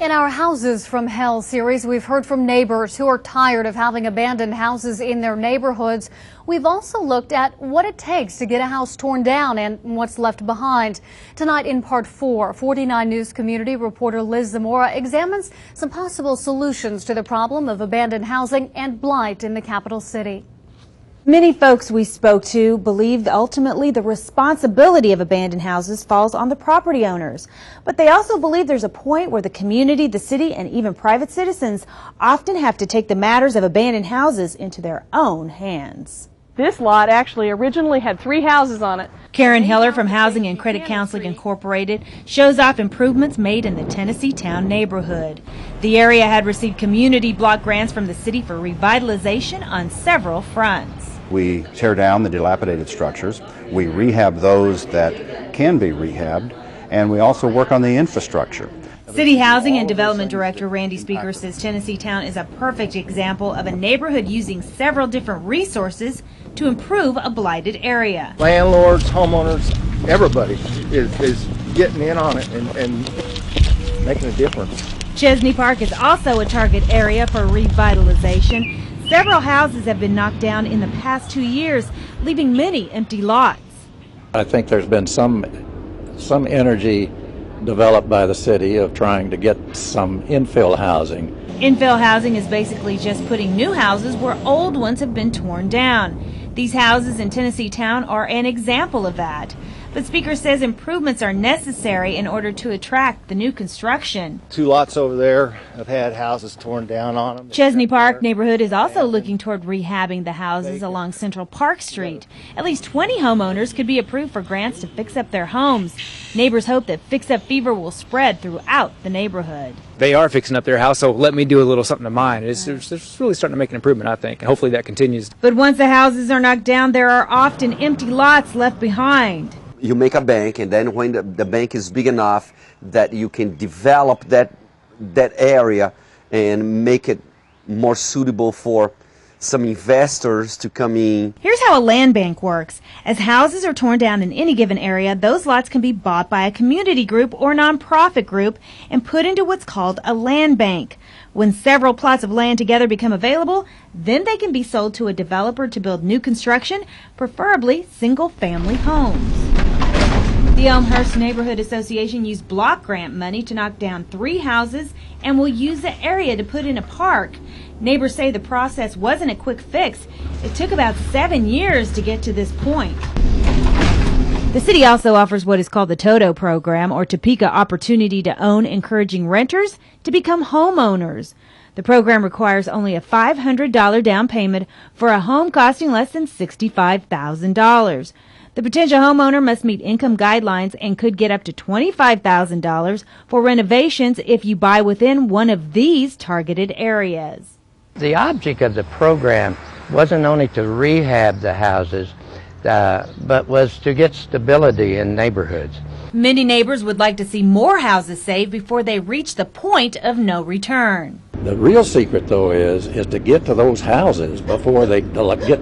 In our Houses from Hell series, we've heard from neighbors who are tired of having abandoned houses in their neighborhoods. We've also looked at what it takes to get a house torn down and what's left behind. Tonight in Part 4, 49 News community reporter Liz Zamora examines some possible solutions to the problem of abandoned housing and blight in the capital city. Many folks we spoke to believe that ultimately the responsibility of abandoned houses falls on the property owners. But they also believe there's a point where the community, the city, and even private citizens often have to take the matters of abandoned houses into their own hands. This lot actually originally had 3 houses on it. Karen Heller from Housing and Credit Counseling Incorporated shows off improvements made in the Tennessee Town neighborhood. The area had received community block grants from the city for revitalization on several fronts. We tear down the dilapidated structures, we rehab those that can be rehabbed, and we also work on the infrastructure. City Housing and Development Director Randy Speaker says Tennessee Town is a perfect example of a neighborhood using several different resources to improve a blighted area. Landlords, homeowners, everybody is getting in on it and making a difference. Chesney Park is also a target area for revitalization. Several houses have been knocked down in the past 2 years, leaving many empty lots. I think there's been some energy developed by the city of trying to get some infill housing. Infill housing is basically just putting new houses where old ones have been torn down. These houses in Tennessee Town are an example of that. But Speaker says improvements are necessary in order to attract the new construction. 2 lots over there have had houses torn down on them. Chesney Park neighborhood is also looking toward rehabbing the houses along Central Park Street. At least 20 homeowners could be approved for grants to fix up their homes. Neighbors hope that fix-up fever will spread throughout the neighborhood. They are fixing up their house, so let me do a little something to mine. It's really starting to make an improvement, I think, and hopefully that continues. But once the houses are knocked down, there are often empty lots left behind. You make a bank, and then when the bank is big enough that you can develop that area and make it more suitable for some investors to come in. Here's how a land bank works. As houses are torn down in any given area, those lots can be bought by a community group or nonprofit group and put into what's called a land bank. When several plots of land together become available, then they can be sold to a developer to build new construction, preferably single-family homes. The Elmhurst Neighborhood Association used block grant money to knock down 3 houses and will use the area to put in a park. Neighbors say the process wasn't a quick fix. It took about 7 years to get to this point. The city also offers what is called the TODO program, or Topeka Opportunity to Own, encouraging renters to become homeowners. The program requires only a $500 down payment for a home costing less than $65,000. The potential homeowner must meet income guidelines and could get up to $25,000 for renovations if you buy within one of these targeted areas. The object of the program wasn't only to rehab the houses, but was to get stability in neighborhoods. Many neighbors would like to see more houses saved before they reach the point of no return. The real secret, though, is to get to those houses before they get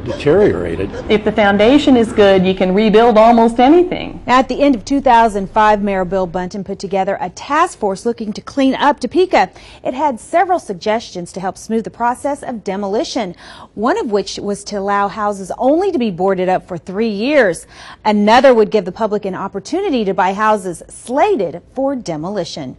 deteriorated. If the foundation is good, you can rebuild almost anything. At the end of 2005, Mayor Bill Bunton put together a task force looking to clean up Topeka. It had several suggestions to help smooth the process of demolition, one of which was to allow houses only to be boarded up for 3 years. Another would give the public an opportunity to buy houses slated for demolition.